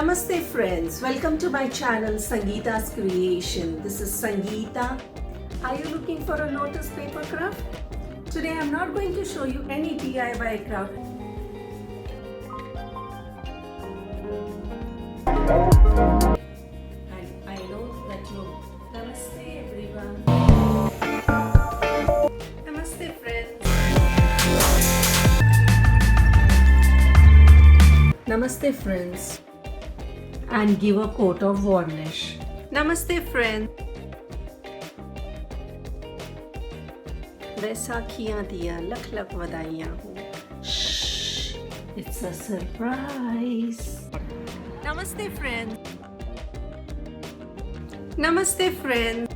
Namaste friends, welcome to my channel Sangeeta's Creation. This is Sangeeta. Are you looking for a lotus paper craft? Today I'm not going to show you any DIY craft. And I know that you. Namaste everyone. Namaste friends. Namaste friends. And give a coat of varnish. Namaste friend. वैसाखियाँ दिया लख लख बधाइयाँ हो. Shh, it's a surprise. Namaste friend. Namaste friend.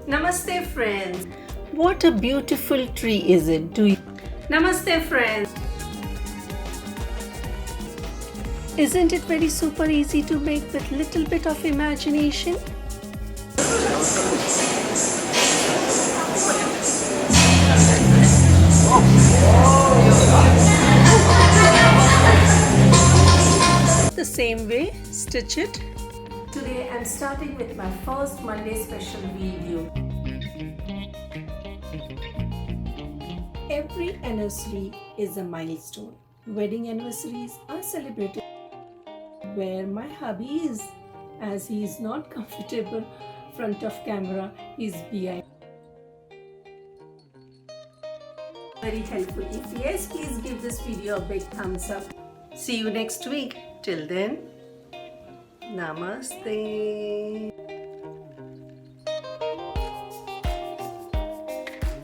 Namaste friends. What a beautiful tree is it? Do you? Namaste friends. Isn't it very super easy to make with little bit of imagination? The same way, stitch it. Today I'm starting with my first Monday special video. Every anniversary is a milestone. Wedding anniversaries are celebrated where my hubby is, as he is not comfortable front of camera, he's behind. Very helpful. If yes, please give this video a big thumbs up. See you next week. Till then, Namaste.